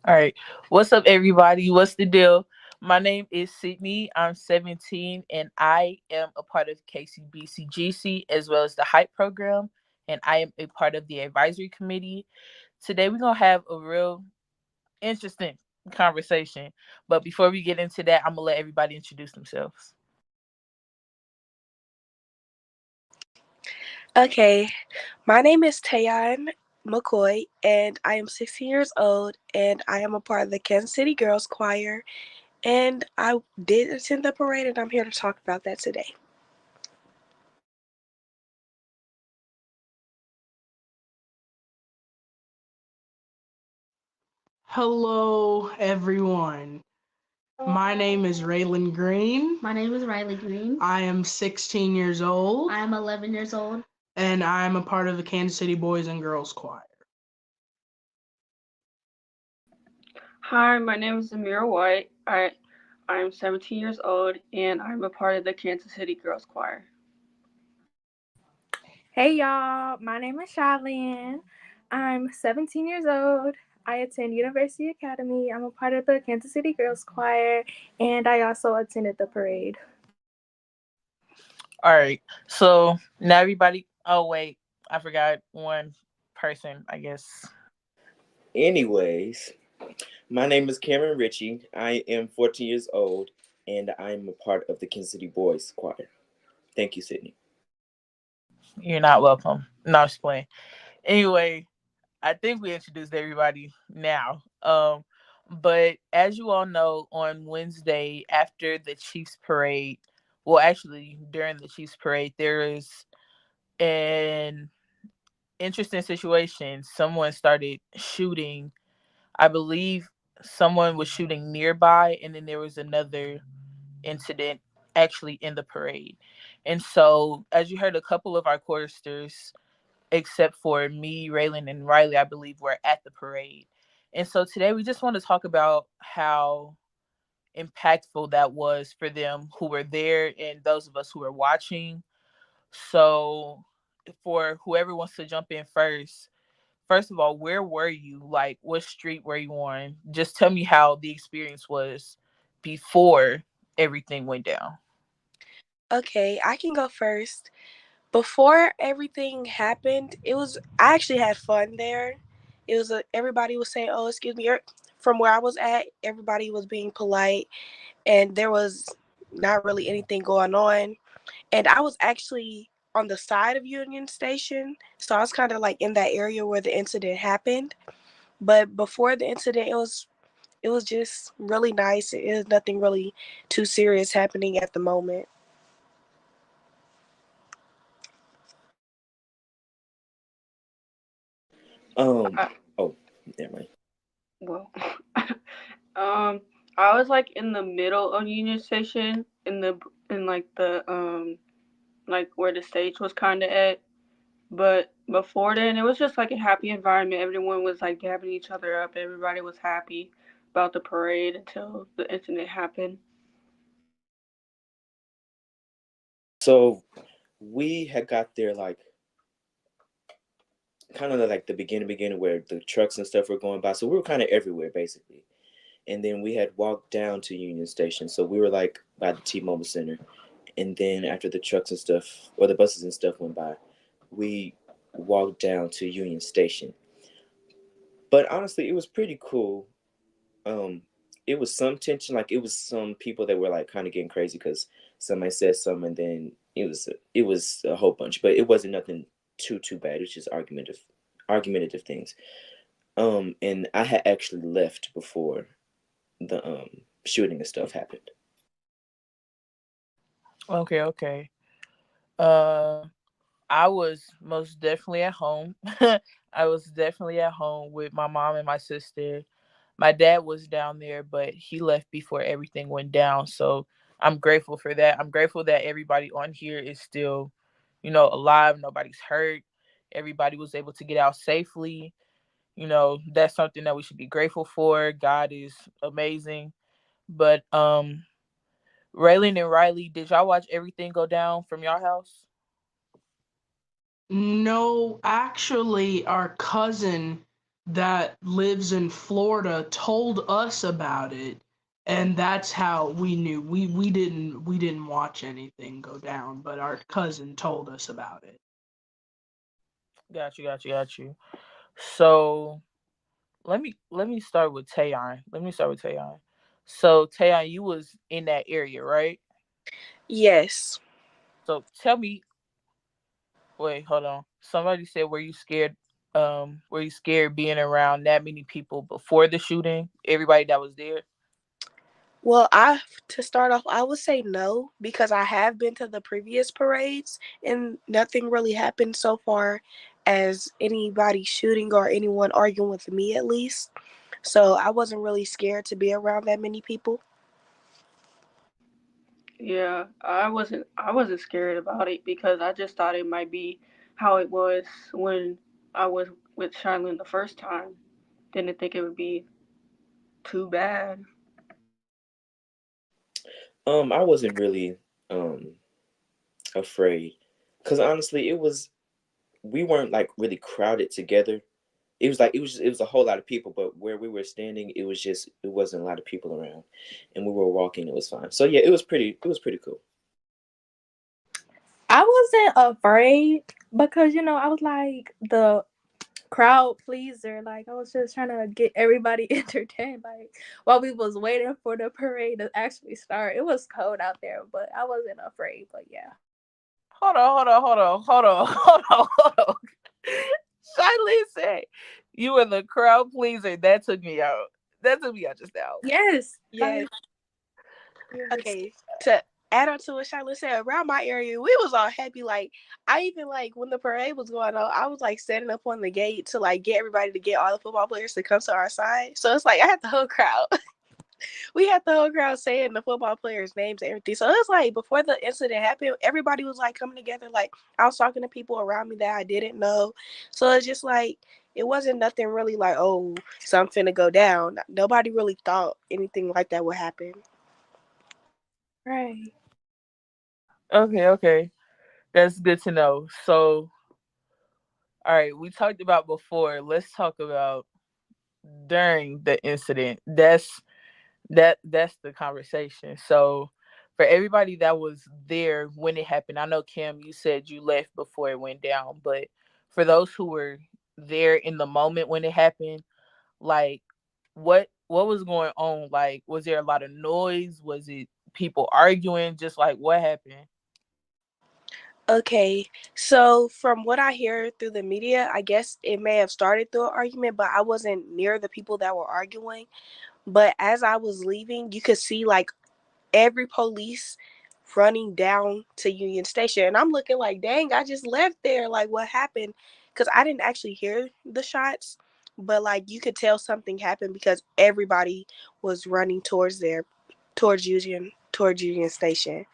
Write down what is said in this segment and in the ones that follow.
All right. What's up, everybody? What's the deal? My name is Sydney. I'm 17, and I am a part of KCBCGC as well as the Hype program, and I am a part of the advisory committee. Today, we're going to have a real interesting conversation. But before we get into that, I'm going to let everybody introduce themselves. Okay, my name is Tayon McCoy, and I am 16 years old, and I am a part of the Kansas City Girls Choir, and I did attend the parade, and I'm here to talk about that today. Hello, everyone. My name is Raylan Green. My name is Riley Green. I am 16 years old, I am 11 years old. and I am a part of the Kansas City Boys and Girls Choir. Hi, my name is Amira White. I'm 17 years old and I'm a part of the Kansas City Girls Choir. Hey y'all, my name is Charlene. I'm 17 years old. I attend University Academy. I'm a part of the Kansas City Girls Choir, and I also attended the parade. All right. So now everybody. Oh, wait. I forgot one person, I guess. Anyways, my name is Cameron Ritchie. I am 14 years old and I'm a part of the Kansas City Boys Choir. Thank you, Sydney. You're not welcome. No, I'm just playing. Anyway, I think we introduced everybody now. But as you all know, on Wednesday after the Chiefs parade, well, actually during the Chiefs parade, there is an interesting situation. Someone started shooting. I believe someone was shooting nearby, and then there was another incident actually in the parade. And so, as you heard, a couple of our choristers except for me, Raylan, and Riley, I believe, were at the parade. And so today we just want to talk about how impactful that was for them who were there and those of us who were watching. So, for whoever wants to jump in first of all, where were you? Like, what street were you on? Just tell me how the experience was before everything went down. Okay, I can go first. Before everything happened, I actually had fun there. Everybody was saying, "Oh, excuse me." From where I was at, everybody was being polite, and there was not really anything going on. And I was actually on the side of Union Station, so I was kind of like in that area where the incident happened. But before the incident, it was just really nice. It was nothing really too serious happening at the moment. Um, I, oh, never mind. well, um, I was like in the middle of Union Station, in like the like where the stage was kind of at. But before then, it was just like a happy environment. Everyone was like dabbing each other up. Everybody was happy about the parade until the incident happened. So we had got there like kind of like the beginning where the trucks and stuff were going by. So we were kind of everywhere basically. And then we had walked down to Union Station. So we were like by the T-Mobile Center. And then after the trucks and stuff or the buses and stuff went by, we walked down to Union Station. But honestly, it was pretty cool. Um, it was some tension, like it was some people that were like kind of getting crazy because somebody said something, and then it was a whole bunch, but it wasn't nothing too bad. It was just argumentative things. And I had actually left before the shooting and stuff happened. Okay, okay. Uh, I was most definitely at home. I was definitely at home with my mom and my sister. My dad was down there, but he left before everything went down. So I'm grateful for that. I'm grateful that everybody on here is still, alive. Nobody's hurt. Everybody was able to get out safely. That's something that we should be grateful for. God is amazing. But Raylan and Riley, did y'all watch everything go down from your house? No, actually, our cousin that lives in Florida told us about it, and that's how we knew. We didn't watch anything go down, but our cousin told us about it. Got you, got you, got you. So let me start with Tayon. Let me start with Tayon. So Tayon, you was in that area, right? Yes. So tell me, wait, hold on. Somebody said, were you scared? Were you scared being around that many people before the shooting? Everybody that was there. Well, I to start off, I would say no because I have been to the previous parades and nothing really happened so far as anybody shooting or anyone arguing with me at least. So I wasn't really scared to be around that many people. Yeah, I wasn't scared about it because I just thought it might be how it was when I was with Charlene the first time. Didn't think it would be too bad. I wasn't really um afraid, because honestly, we weren't like really crowded together. It was a whole lot of people, but where we were standing, it wasn't a lot of people around, and we were walking. It was fine. So yeah, it was pretty cool. I wasn't afraid because I was like the crowd pleaser. Like I was just trying to get everybody entertained. Like while we was waiting for the parade to actually start, it was cold out there, but I wasn't afraid. But yeah. Hold on, hold on, hold on, hold on, hold on, hold on. Shiley said you were the crowd pleaser. That took me out. That took me out just now. Yes. Yes. Like yes. Okay. To add on to what Charlotte said, around my area, we was all happy. Like I even like when the parade was going on, I was like standing up on the gate to like get everybody to get all the football players to come to our side. So it's like I had the whole crowd. We had the whole crowd saying the football players' names and everything. So it was like before the incident happened, everybody was like coming together. Like I was talking to people around me that I didn't know. So it's just like it wasn't nothing really like, oh, something finna go down. Nobody really thought anything like that would happen. Right. Okay, okay. That's good to know. So, all right, we talked about before. Let's talk about during the incident. That's the conversation. So, for everybody that was there when it happened, I know Kim, you said you left before it went down, but for those who were there in the moment when it happened, like what was going on? Like, was there a lot of noise? Was it people arguing? Just like what happened? Okay, so from what I hear through the media, I guess it may have started through an argument, but I wasn't near the people that were arguing. But as I was leaving, you could see like every police running down to Union Station. And I'm looking like, dang, I just left there. Like, what happened? Because I didn't actually hear the shots, but like you could tell something happened because everybody was running towards Union Station.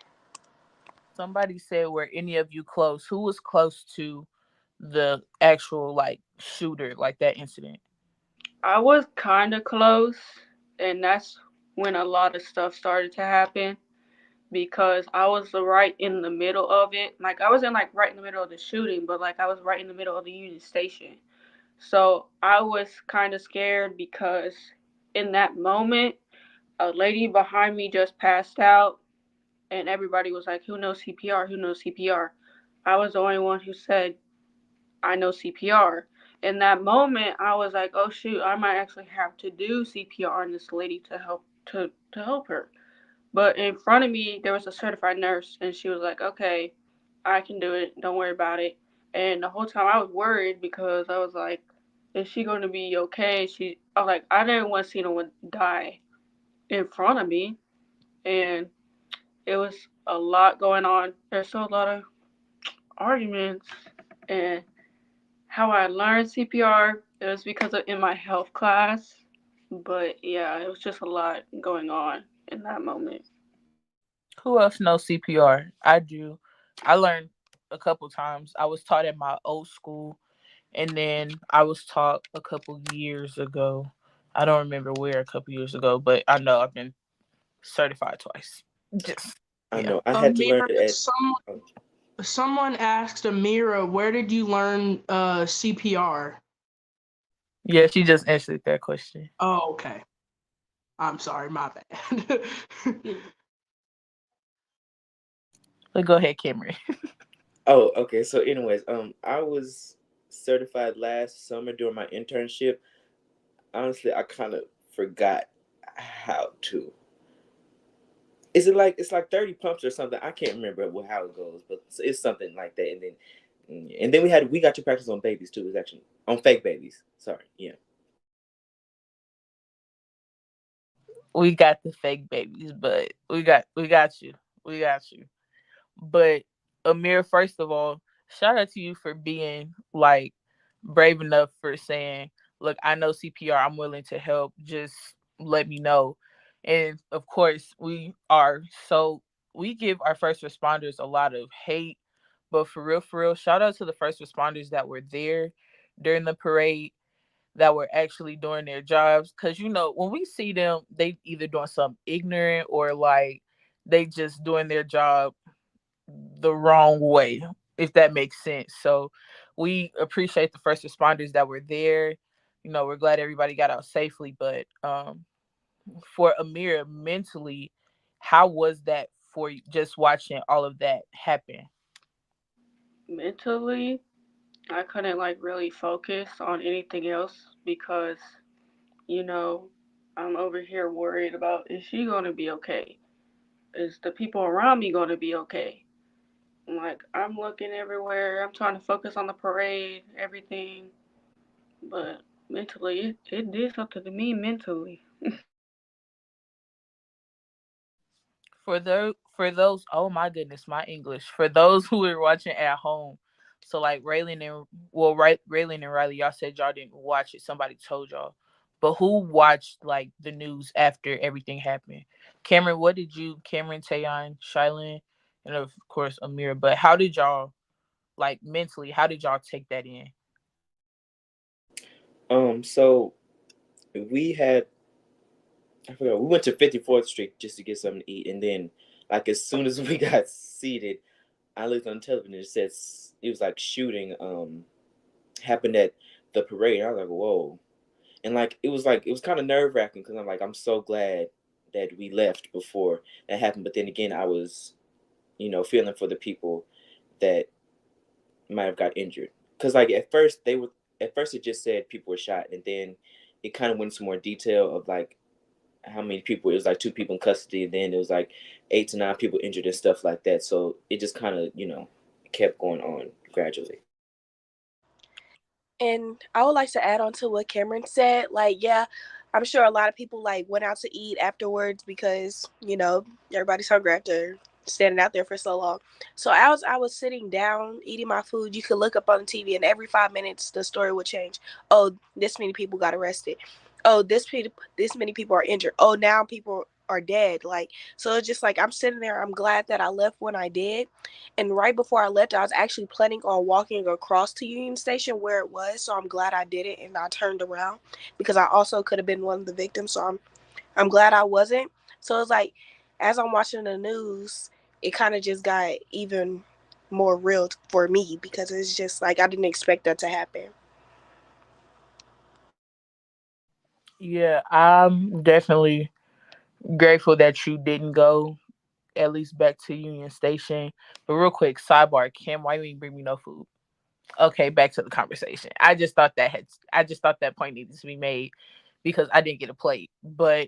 Somebody said, were any of you close? Who was close to the actual like shooter, like that incident? I was kind of close, and that's when a lot of stuff started to happen because I was right in the middle of it. Like I wasn't like right in the middle of the shooting, but like I was right in the middle of the Union Station. So I was kind of scared because in that moment, a lady behind me just passed out, and everybody was like, "Who knows CPR? Who knows CPR?" I was the only one who said, "I know CPR." In that moment, I was like, "Oh shoot, I might actually have to do CPR on this lady to help her." But in front of me, there was a certified nurse, and she was like, "Okay, I can do it. Don't worry about it." And the whole time I was worried because I was like, "Is she going to be okay?" I was like, I didn't want to see no one die in front of me, and it was a lot going on. There's still a lot of arguments, and how I learned CPR, it was because of in my health class. But yeah, it was just a lot going on in that moment. Who else knows CPR? I do. I learned a couple times. I was taught at my old school, and then I was taught a couple years ago. I don't remember where a couple years ago, but I know I've been certified twice. Just I yeah. know I had to learn Amira, it at. someone asked Amira, where did you learn CPR? Yeah, she just answered that question. Oh, okay. I'm sorry, my bad. But go ahead, Cameron. Oh, okay. So, anyways, I was certified last summer during my internship. Honestly, I kind of forgot how to. Is it like it's like 30 pumps or something? I can't remember how it goes, but it's something like that. And then we got to practice on babies too. It's actually on fake babies. Sorry, yeah. We got the fake babies, but we got you. We got you. But Amir, first of all, shout out to you for being like brave enough for saying, "Look, I know CPR. I'm willing to help. Just let me know." And of course, we give our first responders a lot of hate, but for real, shout out to the first responders that were there during the parade, that were actually doing their jobs. Cause when we see them, they either doing something ignorant or like they just doing their job the wrong way, if that makes sense. So we appreciate the first responders that were there. We're glad everybody got out safely. But for Amira, mentally, how was that for you just watching all of that happen? Mentally, I couldn't like really focus on anything else because, you know, I'm over here worried about, is she gonna be okay? Is the people around me gonna be okay? Like, I'm looking everywhere. I'm trying to focus on the parade, everything. But mentally, it did something to me mentally. For those, oh my goodness, my English. For those who are watching at home, so like Raylan and Riley, y'all said y'all didn't watch it. Somebody told y'all, but who watched like the news after everything happened? Cameron, what did you? Cameron, Tayon, Shylin, and of course Amir. But how did y'all like mentally? How did y'all take that in? So we had I forgot we went to 54th Street just to get something to eat, and then like as soon as we got seated, I looked on television. It said it was like shooting happened at the parade. I was like, whoa, and it was kind of nerve wracking because I'm so glad that we left before that happened. But then again, I was feeling for the people that might have got injured because like at first it just said people were shot, and then it kind of went into more detail of like how many people. It was like two people in custody, and then it was like 8 to 9 people injured and stuff like that. So it just kind of kept going on gradually. And I would like to add on to what Cameron said. Like, yeah, I'm sure a lot of people like went out to eat afterwards because everybody's hungry after standing out there for so long. So I was sitting down eating my food. You could look up on the TV, and every 5 minutes the story would change. Oh, this many people got arrested. Oh, this many people are injured. Oh, now people are dead. Like, so it's just like I'm sitting there. I'm glad that I left when I did, and right before I left, I was actually planning on walking across to Union Station where it was. So I'm glad I did it and I turned around because I also could have been one of the victims. So I'm glad I wasn't. So it's like as I'm watching the news, it kind of just got even more real for me because it's just like I didn't expect that to happen. Yeah, I'm definitely grateful that you didn't go at least back to Union Station. But real quick, sidebar, Kim, why you ain't bring me no food? Okay, back to the conversation. I just thought that point needed to be made because I didn't get a plate. But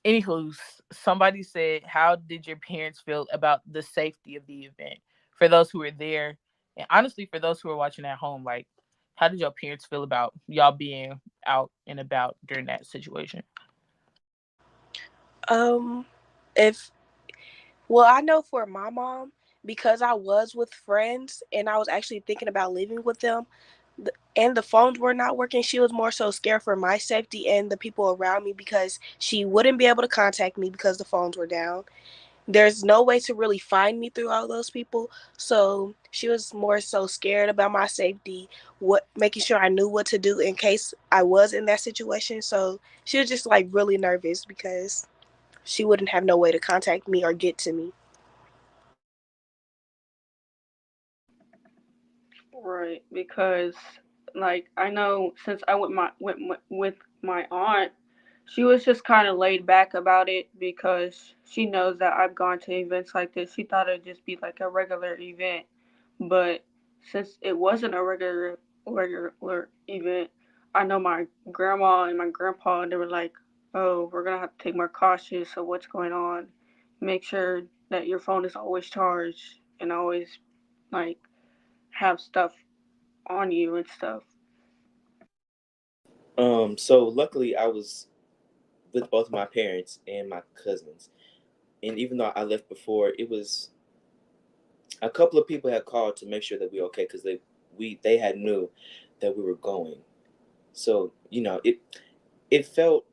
anywho, somebody said, how did your parents feel about the safety of the event? For those who were there, and honestly for those who are watching at home, like how did your parents feel about y'all being out and about during that situation? Um, if Well, I know for my mom, because I was with friends and I was actually thinking about living with them, and the phones were not working, she was more so scared for my safety and the people around me because she wouldn't be able to contact me because the phones were down. There's no way to really find me through all those people. So she was more so scared about my safety, what making sure I knew what to do in case I was in that situation. So she was just like really nervous because she wouldn't have no way to contact me or get to me. Right, because like I know since I with my aunt, she was just kind of laid back about it because she knows that I've gone to events like this. She thought it'd just be like a regular event, but since it wasn't a regular event, I know my grandma and my grandpa, they were like, "Oh, we're gonna have to take more cautious of what's going on. Make sure that your phone is always charged and always like have stuff on you and stuff." So luckily I was with both my parents and my cousins. And even though I left before, it was a couple of people had called to make sure that we were okay because they had knew that we were going. So it felt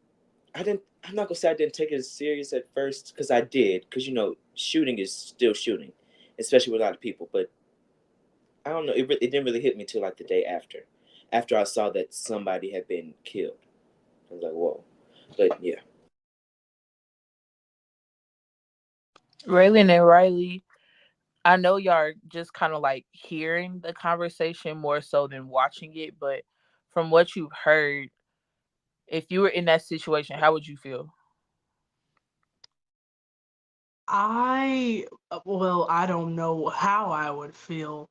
I didn't. I'm not gonna say I didn't take it as serious at first because I did because shooting is still shooting, especially with a lot of people. But I don't know. It didn't really hit me till like the day after I saw that somebody had been killed. I was like, whoa. But yeah. Raylan and Riley, I know y'all are just kind of like hearing the conversation more so than watching it, but from what you've heard, if you were in that situation, how would you feel? I don't know how I would feel.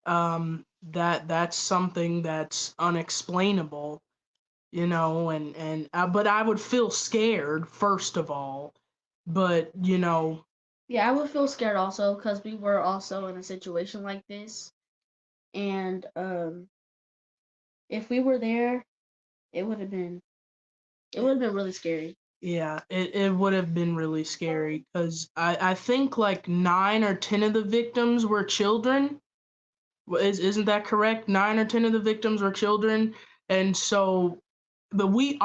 That's something that's unexplainable, but I would feel scared first of all. But Yeah, I would feel scared also because we were also in a situation like this, and if we were there, it would have been it would have been really scary. yeah, it would have been really scary because I think like 9 or 10 of the victims were children. Isn't that correct? 9 or 10 of the victims were children, and so, but we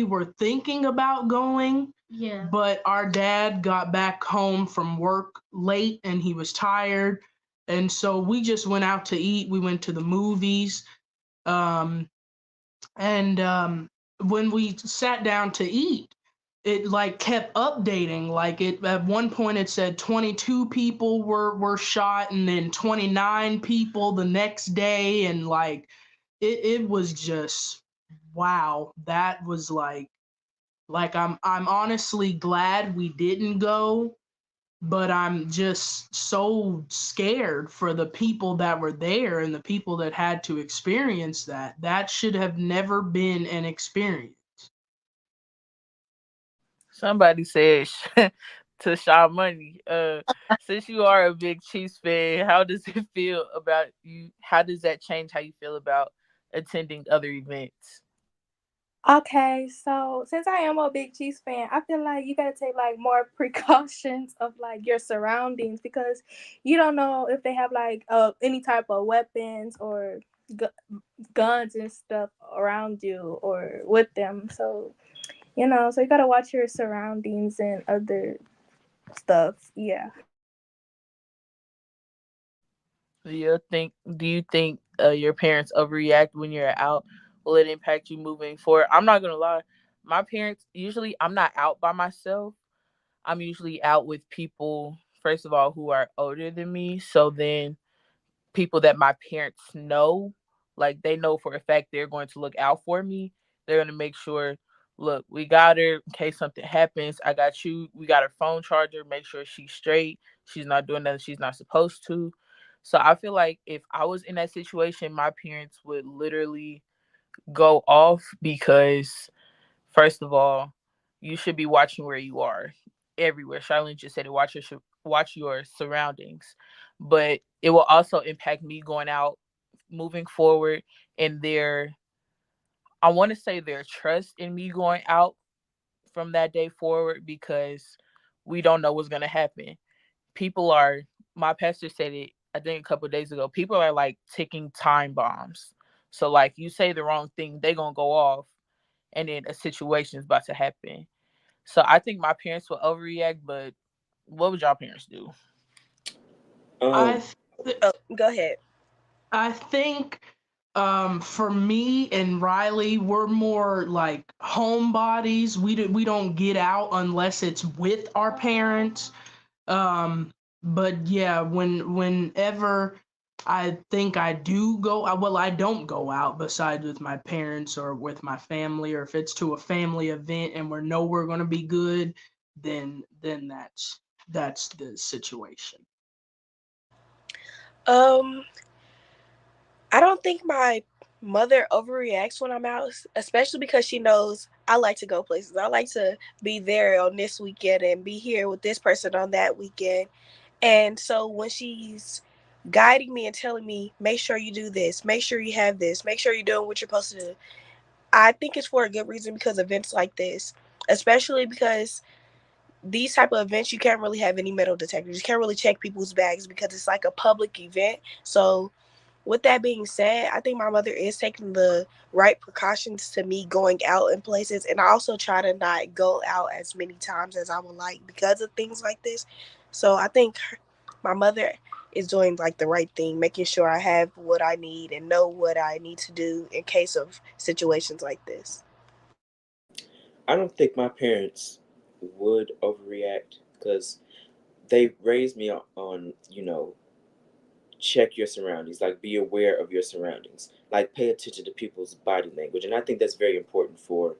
were thinking about going, Yeah. but our dad got back home from work late and he was tired, and so we just went out to eat. We went to the movies, um, and when we sat down to eat, it like kept updating. Like it at one point it said 22 people were shot, and then 29 people the next day, and like it was just wow. That was like I'm honestly glad we didn't go, but I'm just so scared for the people that were there and the people that had to experience that. That should have never been an experience. Somebody said to Shaw Money, since you are a big Chiefs fan, how does it feel about you? How does that change how you feel about attending other events? Okay, so since I am a big Chiefs fan, I feel like you gotta take like more precautions of like your surroundings because you don't know if they have like any type of weapons or guns and stuff around you or with them. So so you gotta watch your surroundings and other stuff. Yeah. Do you think your parents overreact when you're out? Will it impact you moving forward? I'm not gonna lie. My parents usually I'm not out by myself. I'm usually out with people, first of all, who are older than me. So then people that my parents know, like they know for a fact they're going to look out for me. They're going to make sure, look, we got her in case something happens. I got you. We got her phone charger. Make sure she's straight. She's not doing nothing she's not supposed to. So I feel like if I was in that situation, my parents would literally go off because first of all, you should be watching where you are everywhere. Charlene just said it. Watch your surroundings, but it will also impact me going out, moving forward, and their I want to say their trust in me going out from that day forward because we don't know what's gonna happen. People are. My pastor said it. I think a couple of days ago. People are like ticking time bombs. So like you say the wrong thing, they gonna go off, and then a situation is about to happen. So I think my parents will overreact, but what would y'all parents do? I Um. th- Oh, go ahead. I think for me and Riley, we're more like homebodies. We don't get out unless it's with our parents. Um, but yeah, whenever I think I do go. Well, I don't go out besides with my parents or with my family, or if it's to a family event and we know we're going to be good, then that's the situation. Um, I don't think my mother overreacts when I'm out, especially because she knows I like to go places. I like to be there on this weekend and be here with this person on that weekend. And so when she's guiding me and telling me, make sure you do this, make sure you have this, make sure you're doing what you're supposed to do, I think it's for a good reason because events like this, especially because these type of events you can't really have any metal detectors. You can't really check people's bags because it's like a public event. So with that being said, I think my mother is taking the right precautions to me going out in places, and I also try to not go out as many times as I would like because of things like this. So I think my mother is doing like the right thing, making sure I have what I need and know what I need to do in case of situations like this. I don't think my parents would overreact because they raised me on, check your surroundings, like be aware of your surroundings, like pay attention to people's body language. And I think that's very important for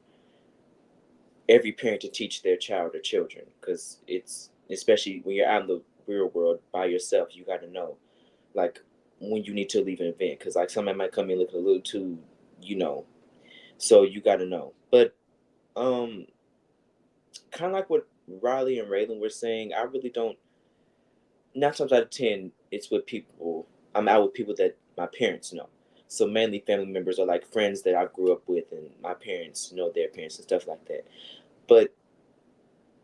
every parent to teach their child or children because it's, especially when you're out in the real world by yourself, you got to know, like, when you need to leave an event because, like, somebody might come in looking a little too, you know, so you got to know. But, um, kind of like what Riley and Raylan were saying, I really don't. 9 times out of 10, it's with people. I'm out with people that my parents know. So mainly family members are like friends that I grew up with, and my parents know their parents and stuff like that. But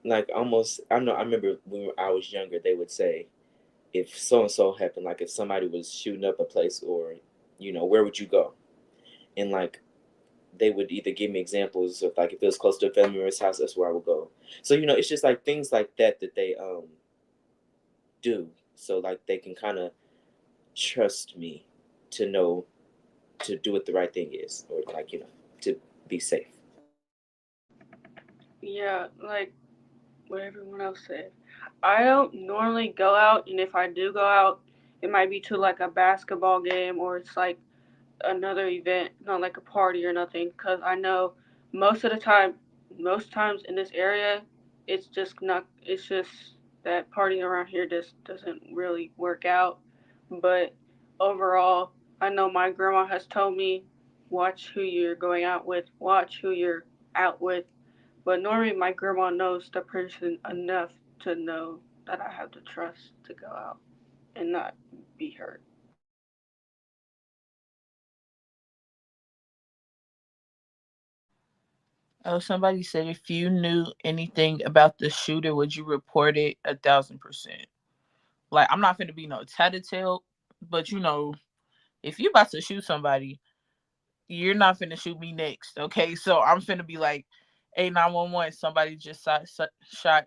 like almost, I know. I remember when I was younger, they would say if so and so happened, like if somebody was shooting up a place, or where would you go? And like they would either give me examples of like if it was close to a family member's house, that's where I would go. So it's just like things like that that they do, so like they can kind of trust me to know to do what the right thing is, or like to be safe. Yeah, like what everyone else said. I don't normally go out, and if I do go out, it might be to like a basketball game or it's like another event, not like a party or nothing, because I know most of the time, most times in this area, it's just not, it's just that partying around here just doesn't really work out. But overall, I know my grandma has told me, watch who you're going out with, watch who you're out with. But normally, my grandma knows the person enough to know that I have the trust to go out and not be hurt. Oh, somebody said if you knew anything about the shooter, would you report it 1,000%? Like, I'm not finna be no tattletale, but if you about to shoot somebody, you're not finna shoot me next, okay? So I'm finna be like, hey, 911, somebody just shot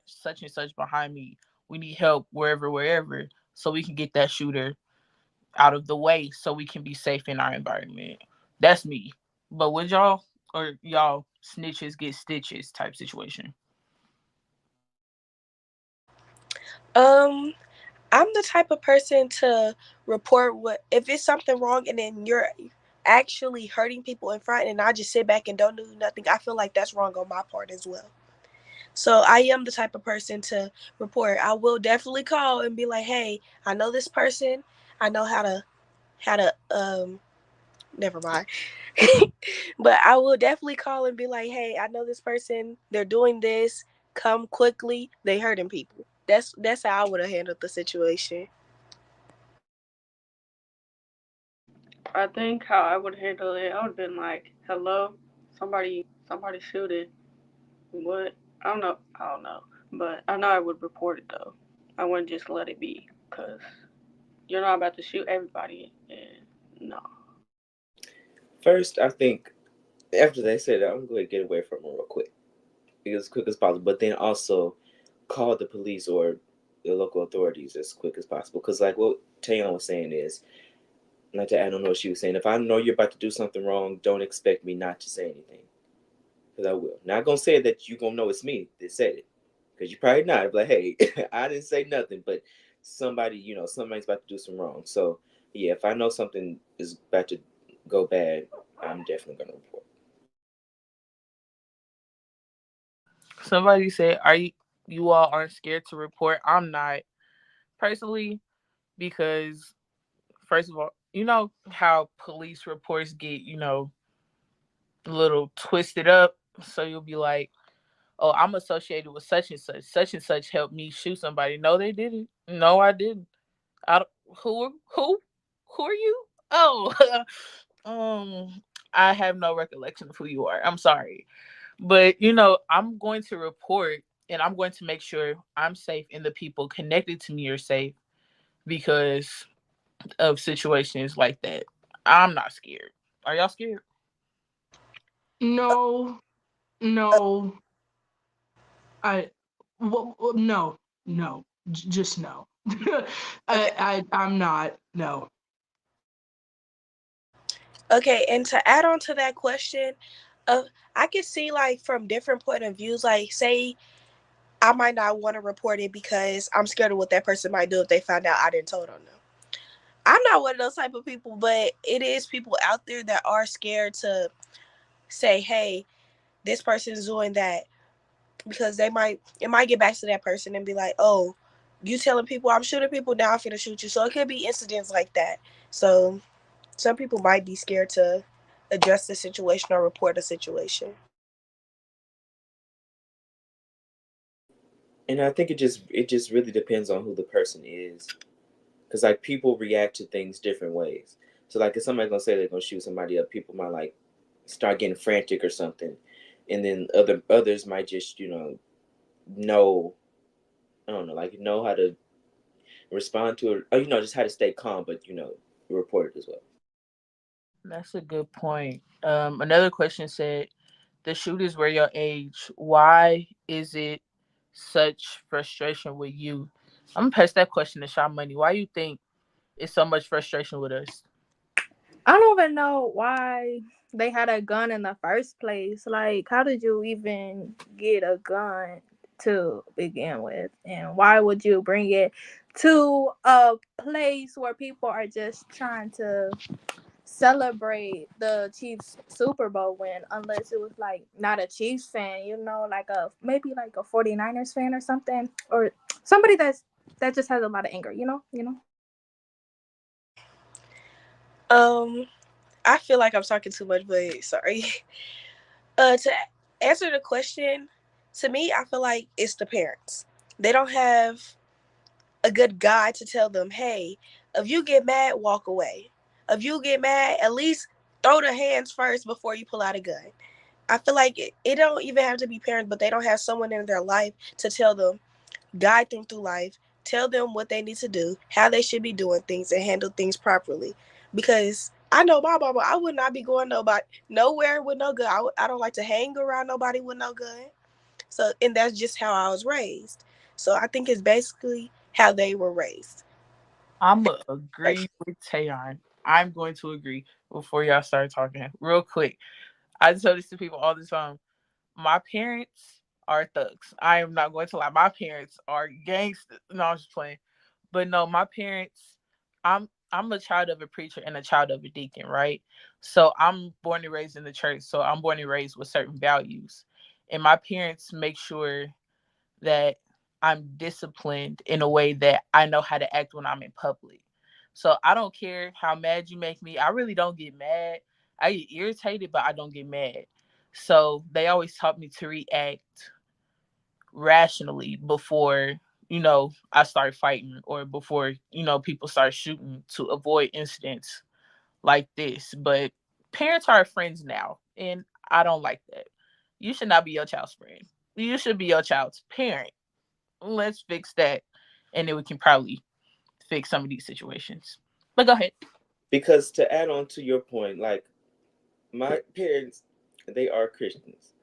such and such behind me. We need help wherever, wherever, so we can get that shooter out of the way so we can be safe in our environment. That's me. But would y'all, or y'all snitches get stitches type situation? Um, I'm the type of person to report what if it's something wrong and then you're actually hurting people in front and I just sit back and don't do nothing. I feel like that's wrong on my part as well. So I am the type of person to report. I will definitely call and be like, "Hey, I know this person. I know how to never mind." But I will definitely call and be like, "Hey, I know this person. They're doing this. Come quickly. They hurting people." That's how I would have handled the situation. I think how I would handle it, I would have been like, "Hello, somebody shooting. What? I don't know, but I know I would report it though. I wouldn't just let it be, cause you're not about to shoot everybody, and no." First, I think after they say that, I'm going to get away from them real quick, as quick as possible. But then also call the police or the local authorities as quick as possible. Because like what Tayon was saying is, like to add on what she was saying, if I know you're about to do something wrong, don't expect me not to say anything. Because I will. Not gonna say that you gonna know it's me that said it. Because you probably not. Like, hey, I didn't say nothing, but somebody, somebody's about to do some wrong. So Yeah, if I know something is about to go bad, I'm definitely gonna report. Somebody said, "Are you all aren't scared to report?" I'm not personally because first of all, you know how police reports get a little twisted up. So you'll be like, "Oh, I'm associated with such and such. Such and such helped me shoot somebody." No, they didn't. No, I didn't. I don't, who are you? Oh, I have no recollection of who you are. I'm sorry. But I'm going to report and I'm going to make sure I'm safe and the people connected to me are safe because of situations like that. I'm not scared. Are y'all scared? No, no, I, no, no, just no. Okay. I'm not. No. Okay, and to add on to that question, uh, I could see like from different point of views. Like, say I might not want to report it because I'm scared of what that person might do if they find out I didn't told on them. I'm not one of those type of people, but it is people out there that are scared to say, "Hey, this person's doing that," because it might get back to that person and be like, "Oh, you telling people I'm shooting people now? I'm finna shoot you." So it could be incidents like that. So some people might be scared to address the situation or report a situation. And I think it just really depends on who the person is, because like people react to things different ways. So like if somebody's gonna say they're gonna shoot somebody up, people might like start getting frantic or something, and then others might just know I don't know, like know how to respond to it, or just how to stay calm, but report it as well. That's a good point. Another question said, the shooters were your age. Why is it such frustration with you? I'm gonna pass that question to Sha Money. Why you think it's so much frustration with us? I don't even know why they had a gun in the first place. Like, how did you even get a gun to begin with? And why would you bring it to a place where people are just trying to celebrate the Chiefs Super Bowl win unless it was like not a Chiefs fan, like a maybe like a 49ers fan or something, or somebody that just has a lot of anger. Um, I feel like I'm talking too much, but sorry. To answer the question, to me, I feel like it's the parents. They don't have a good guide to tell them, hey, if you get mad, walk away. If you get mad, at least throw the hands first before you pull out a gun. I feel like it don't even have to be parents, but they don't have someone in their life to tell them, guide them through life, tell them what they need to do, how they should be doing things, and handle things properly. Because I know my mama, I would not be going nowhere with no gun. I don't like to hang around nobody with no gun. So, and that's just how I was raised. So I think it's basically how they were raised. I'm gonna Like, agree with Tayon. I'm going to agree before y'all start talking. Real quick. I tell this to people all the time. My parents are thugs. I am not going to lie. My parents are gangsters. No, I'm just playing. But no, my parents. I'm a child of a preacher and a child of a deacon, right? So I'm born and raised in the church. So I'm born and raised with certain values, and my parents make sure that I'm disciplined in a way that I know how to act when I'm in public. So I don't care how mad you make me. I really don't get mad. I get irritated, but I don't get mad. So they always taught me to react rationally before, I start fighting or before, people start shooting to avoid incidents like this. But parents are friends now, and I don't like that. You should not be your child's friend. You should be your child's parent. Let's fix that, and then we can probably fix some of these situations. But go ahead. Because to add on to your point, like my parents, they are Christians.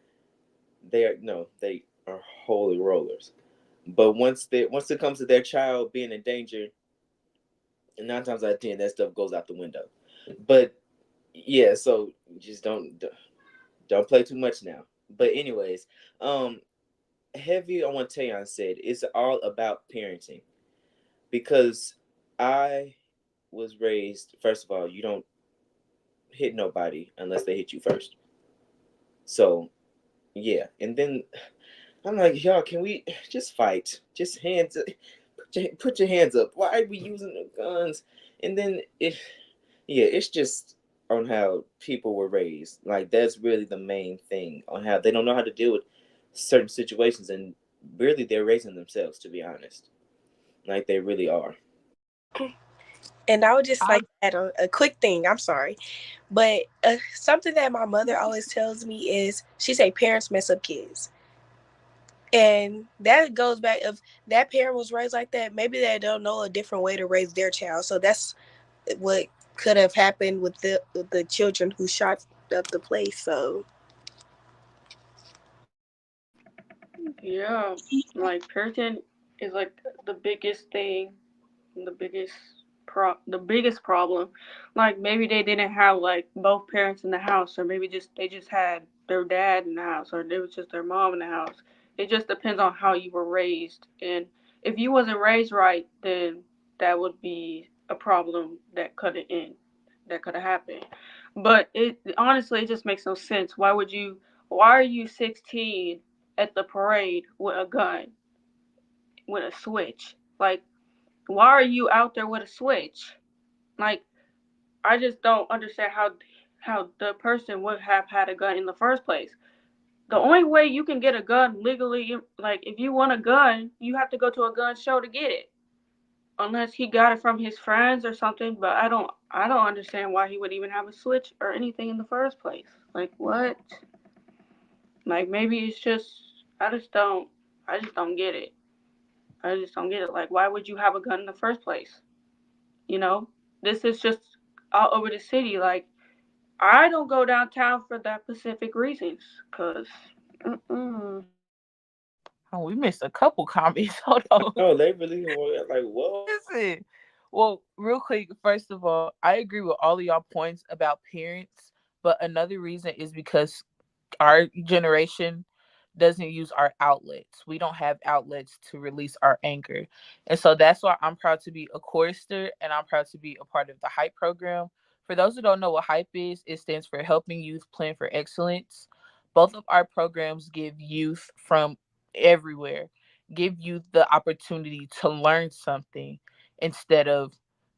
They are no, they are holy rollers. But once it comes to their child being in danger, 9 times out of 10 that stuff goes out the window. But yeah, so just don't play too much now. But anyways, um, heavy on what Tayon said, it's all about parenting because I was raised, first of all, you don't hit nobody unless they hit you first. So yeah, and then I'm like, y'all, can we just fight? Just hands, put your hands up. Why are we using the guns? And then yeah, it's just on how people were raised. Like that's really the main thing on how they don't know how to deal with certain situations, and really they're raising themselves. To be honest, like they really are. And I would just I like to add a quick thing. I'm sorry, but something that my mother always tells me is she say parents mess up kids, and that goes back if that parent was raised like that, maybe they don't know a different way to raise their child. So that's what could have happened with the children who shot up the place. So Yeah, like parenting is like the biggest thing, the biggest the biggest problem. Like maybe they didn't have like both parents in the house, or maybe just they just had their dad in the house, or it was just their mom in the house. It just depends on how you were raised, and if you wasn't raised right, then that would be a problem that could have happened. But it honestly it just makes no sense. Why are you 16 at the parade with a gun, with a switch? Like, why are you out there with a switch? Like, I just don't understand how the person would have had a gun in the first place. The only way you can get a gun legally, like if you want a gun, you have to go to a gun show to get it. Unless he got it from his friends or something, but I don't understand why he would even have a switch or anything in the first place. Like what? Like maybe it's just I just don't get it. I just don't get it. Like why would you have a gun in the first place? You know? This is just all over the city. Like I don't go downtown for that specific reasons, cause mm-mm. Oh, we missed a couple comments. Hold on. No, they really were like, whoa. Listen. Well, real quick, first of all, I agree with all of y'all points about parents, but another reason is because our generation doesn't use our outlets. We don't have outlets to release our anger. And so that's why I'm proud to be a chorister and I'm proud to be a part of the H.Y.P.E program. For those who don't know what H.Y.P.E is, it stands for Helping Youth Plan for Excellence. Both of our programs give youth from everywhere, give youth the opportunity to learn something instead of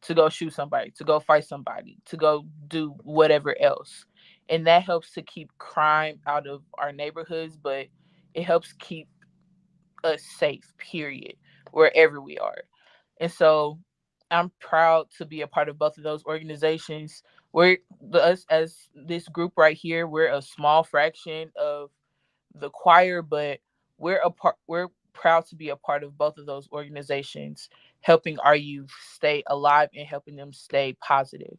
to go shoot somebody, to go fight somebody, to go do whatever else. And that helps to keep crime out of our neighborhoods, but it helps keep us safe, period, wherever we are. And so I'm proud to be a part of both of those organizations. Us as this group right here, we're a small fraction of the choir, but we're proud to be a part of both of those organizations, helping our youth stay alive and helping them stay positive.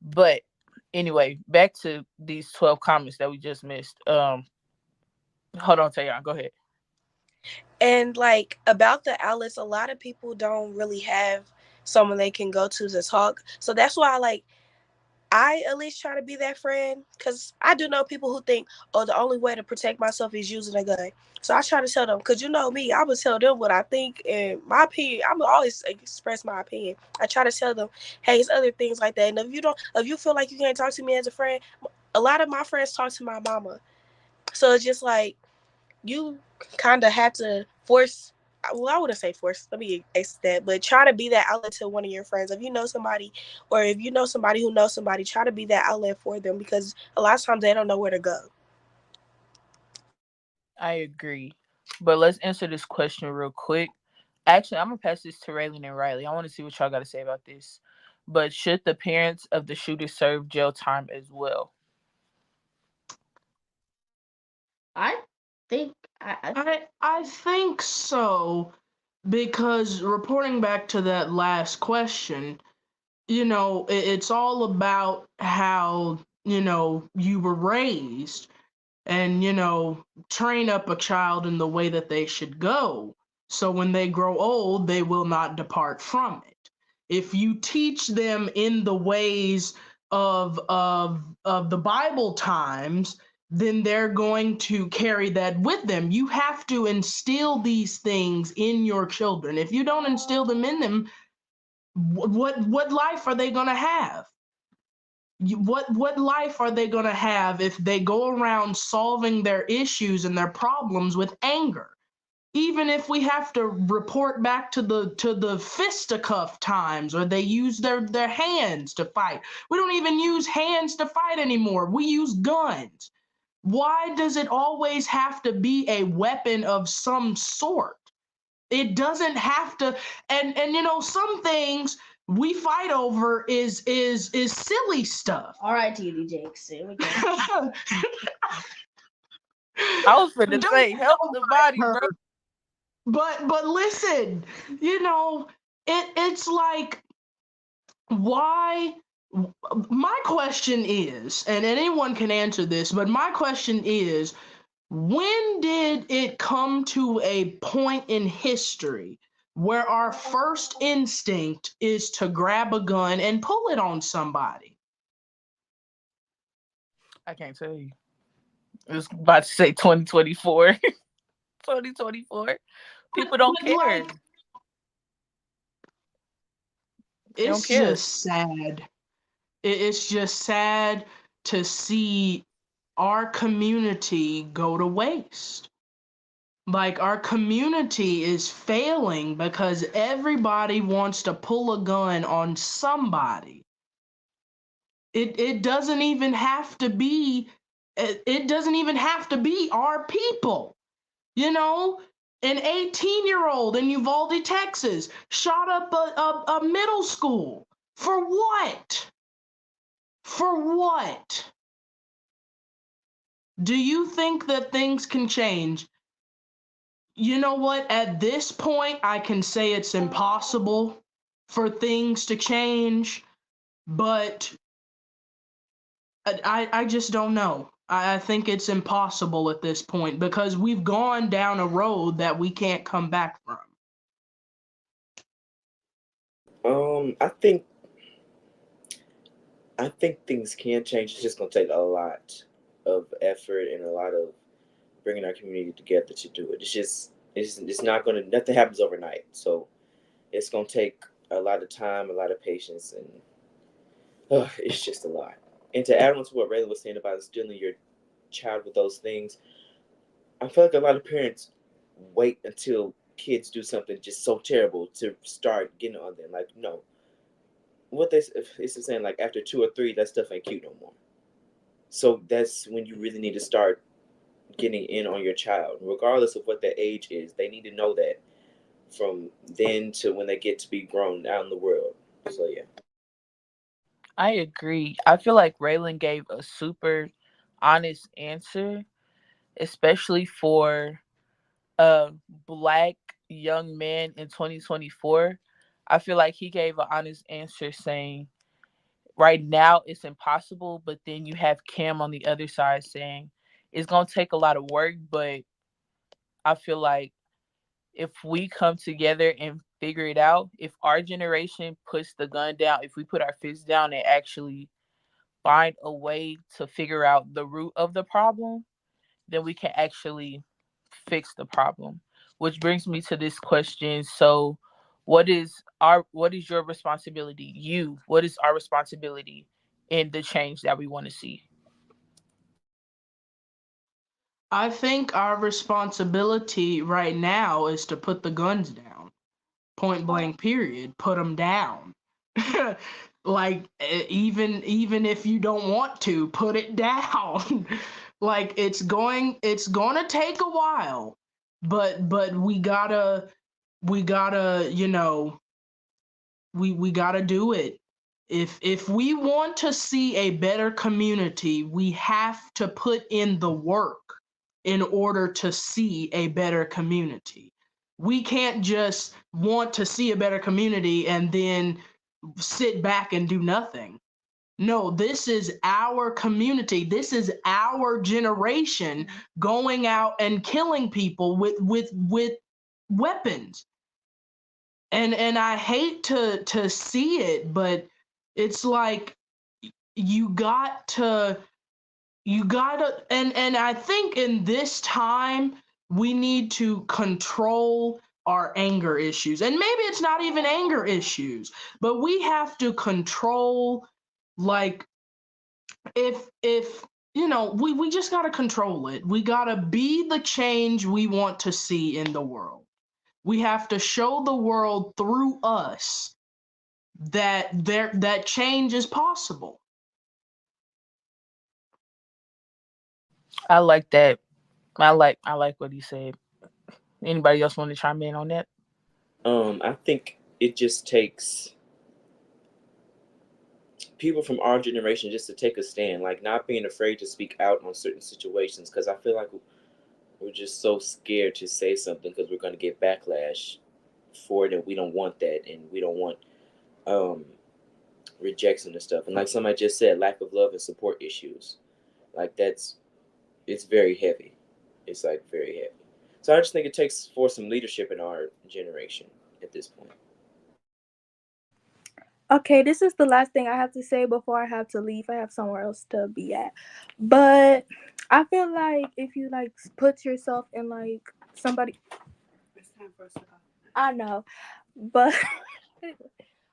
But anyway, back to these 12 comments that we just missed. Hold on, Tayon, go ahead. and like about the outlets, a lot of people don't really have someone they can go to talk. So that's why I at least try to be that friend because I do know people who think, oh, the only way to protect myself is using a gun. So I try to tell them, because you know me, I would tell them what I think and my opinion. I'm always express my opinion. I try to tell them, hey, it's other things like that. And if you feel like you can't talk to me as a friend, a lot of my friends talk to my mama. So it's just like you kind of have to force. Well, I wouldn't say force. Let me exit that, but try to be that outlet to one of your friends. If you know somebody, or if you know somebody who knows somebody, try to be that outlet for them because a lot of times they don't know where to go. I agree. But let's answer this question real quick. Actually, I'm gonna pass this to Raylan and Riley. I want to see what y'all got to say about this. But should the parents of the shooter serve jail time as well? I think I I think so, because reporting back to that last question, it's all about how, you were raised, and train up a child in the way that they should go, so when they grow old they will not depart from it. If you teach them in the ways of the Bible times, then they're going to carry that with them. You have to instill these things in your children. If you don't instill them in them, What life are they gonna have? What life are they gonna have if they go around solving their issues and their problems with anger? Even if we have to report back to the fisticuff times, or they use their hands to fight. We don't even use hands to fight anymore. We use guns. Why does it always have to be a weapon of some sort? It doesn't have to. And some things we fight over is silly stuff. All right, TD Jakes. Here we go. I was finna Don't say, help the body, her. bro. But listen, it's like, why? My question is, and anyone can answer this, but my question is, when did it come to a point in history where our first instinct is to grab a gun and pull it on somebody? I can't tell you. I was about to say 2024. 2024. People don't But care. like, They don't it's care. just sad. It's just sad to see our community go to waste. Like, our community is failing because everybody wants to pull a gun on somebody. It doesn't even have to be it doesn't even have to be our people. You know, an 18-year-old in Uvalde, Texas, shot up a middle school. For what? For what? Do you think that things can change? You know what? At this point, I can say it's impossible for things to change, but I just don't know. I think it's impossible at this point because we've gone down a road that we can't come back from. I think things can change. It's just gonna take a lot of effort and a lot of bringing our community together to do it. It's not gonna, nothing happens overnight. So it's gonna take a lot of time, a lot of patience, and it's just a lot. And to add on to what Raylan was saying about instilling your child with those things, I feel like a lot of parents wait until kids do something just so terrible to start getting on them. Like, no, what they it's saying, like after 2 or 3, that stuff ain't cute no more. So that's when you really need to start getting in on your child, regardless of what their age is. They need to know that from then to when they get to be grown out in the world. So yeah. I agree. I feel like Raylan gave a super honest answer, especially for a black young man in 2024. I feel like he gave an honest answer saying, right now it's impossible, but then you have Cam on the other side saying, it's going to take a lot of work, but I feel like if we come together and figure it out, if our generation puts the gun down, if we put our fists down and actually find a way to figure out the root of the problem, then we can actually fix the problem. Which brings me to this question. So, what is your responsibility? What is our responsibility in the change that we want to see? I think our responsibility right now is to put the guns down. Point blank, period. Put them down. Like, even if you don't want to, put it down. Like, it's going to take a while, but we gotta we gotta do it. If we want to see a better community, we have to put in the work in order to see a better community. We can't just want to see a better community and then sit back and do nothing. No, this is our community. This is our generation going out and killing people with weapons. And I hate to see it, but it's like, you got to you gotta and I think in this time we need to control our anger issues. And maybe it's not even anger issues, but we have to control, like, if we just got to control it. We got to be the change we want to see in the world. We have to show the world through us that change is possible. I like that. I like what he said. Anybody else want to chime in on that? I think it just takes people from our generation just to take a stand, like not being afraid to speak out on certain situations, because I feel like we're just so scared to say something because we're going to get backlash for it, and we don't want that, and we don't want um, rejection and stuff. And like somebody just said, lack of love and support issues, like it's very heavy. It's like very heavy. So I just think it takes for some leadership in our generation at this point. Okay, this is the last thing I have to say before I have to leave. I have somewhere else to be at. But I feel like if you like put yourself in like somebody, It's time for us to go. I know, but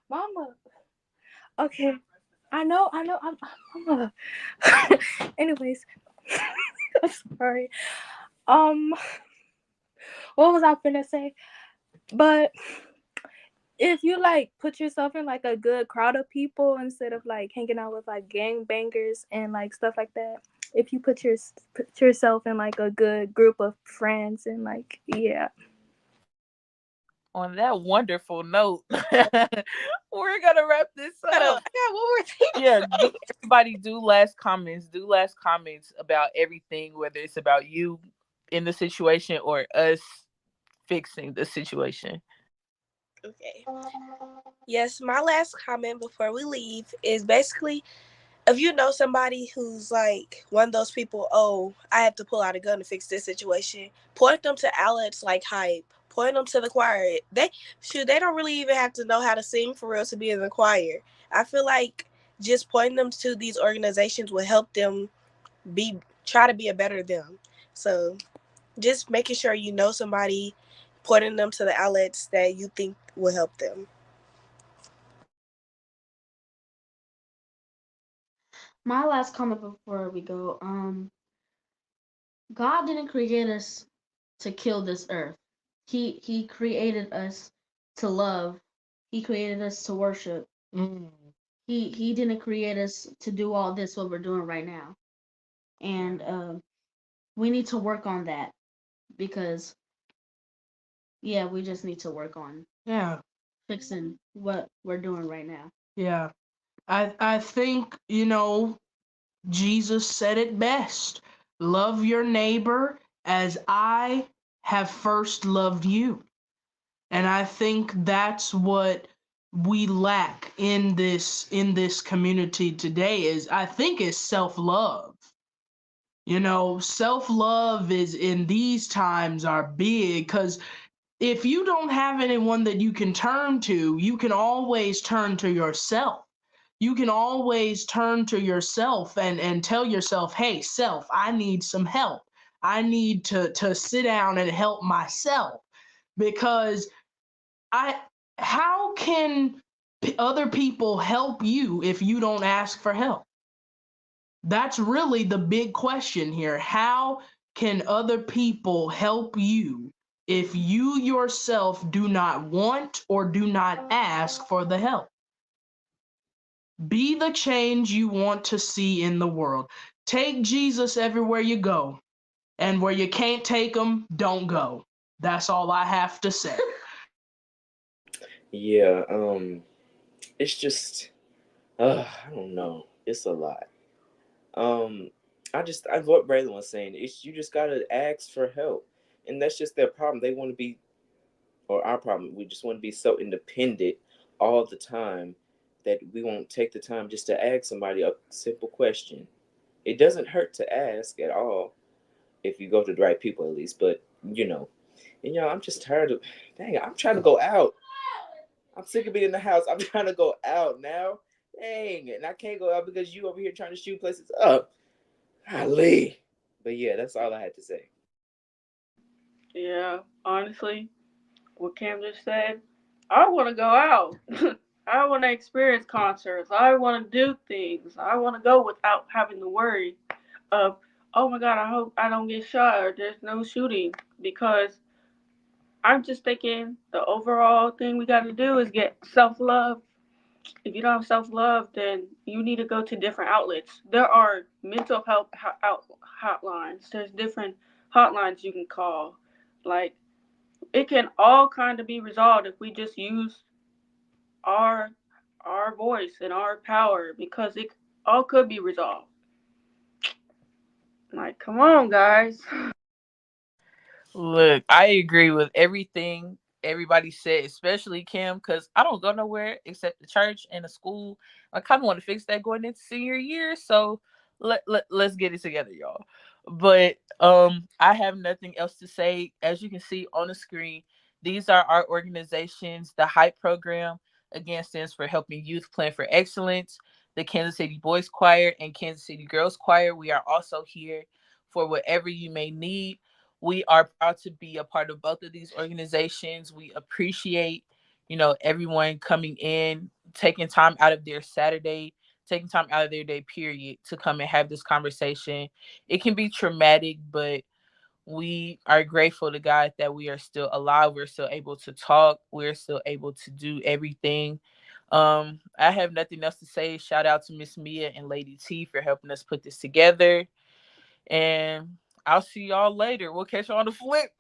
mama, okay, I know, mama. Anyways, I'm sorry. Um, what was I finna say? But if you like put yourself in like a good crowd of people instead of like hanging out with like gang bangers and like stuff like that, if you put yourself in like a good group of friends and like yeah. On that wonderful note, we're gonna wrap this I up. got one more thing to Yeah, say. everybody do last comments. Do last comments about everything, whether it's about you in the situation or us fixing the situation. Okay. Yes, my last comment before we leave is basically if you know somebody who's like one of those people, oh, I have to pull out a gun to fix this situation, point them to outlets like Hype. Point them to the choir. They don't really even have to know how to sing for real to be in the choir. I feel like just pointing them to these organizations will help them try to be a better them. So just making sure you know somebody, pointing them to the outlets that you think will help them. My last comment before we go, God didn't create us to kill this earth. He created us to love. He created us to worship. Mm. He didn't create us to do all this what we're doing right now. And we need to work on that because yeah, we just need to work on Yeah, fixing what we're doing right now. yeah. I think, Jesus said it best. Love your neighbor as I have first loved you. And I think that's what we lack in this community today is I think is self-love. Self-love is in these times are big cuz if you don't have anyone that you can turn to, you can always turn to yourself. You can always turn to yourself and tell yourself, hey, self, I need some help. I need to sit down and help myself because I how can other people help you if you don't ask for help? That's really the big question here. How can other people help you if you yourself do not want or do not ask for the help? Be the change you want to see in the world. Take Jesus everywhere you go, and where you can't take him, don't go. That's all I have to say. Yeah, it's just, I don't know. It's a lot. Um, I what Braylon was saying. It's you just gotta ask for help, and that's just their problem. They want to be, or our problem. We just want to be so independent all the time that we won't take the time just to ask somebody a simple question. It doesn't hurt to ask at all if you go to the right people, at least. But and I'm just tired of. Dang, I'm trying to go out. I'm sick of being in the house. I'm trying to go out now. Dang, and I can't go out because you over here trying to shoot places up. Golly. But yeah, that's all I had to say. Yeah, honestly, what Cam just said. I want to go out. I want to experience concerts. I want to do things. I want to go without having to worry of, oh my God, I hope I don't get shot or there's no shooting. Because I'm just thinking the overall thing we got to do is get self love. If you don't have self love, then you need to go to different outlets. There are mental health hotlines. There's different hotlines you can call. Like, it can all kind of be resolved if we just use our our voice and our power, because it all could be resolved. Like, come on, guys. Look, I agree with everything everybody said, especially Kim, because I don't go nowhere except the church and the school. I kind of want to fix that going into senior year. So let's get it together, y'all. But I have nothing else to say. As you can see on the screen, these are our organizations. The Hype program, again, stands for Helping Youth Plan for Excellence. The Kansas City Boys Choir and Kansas City Girls Choir. We are also here for whatever you may need. We are proud to be a part of both of these organizations. We appreciate, everyone coming in, taking time out of their Saturday, taking time out of their day period to come and have this conversation. It can be traumatic, but we are grateful to God that we are still alive. We're still able to talk. We're still able to do everything. I have nothing else to say. Shout out to Miss Mia and Lady T for helping us put this together. And I'll see y'all later. We'll catch you on the flip.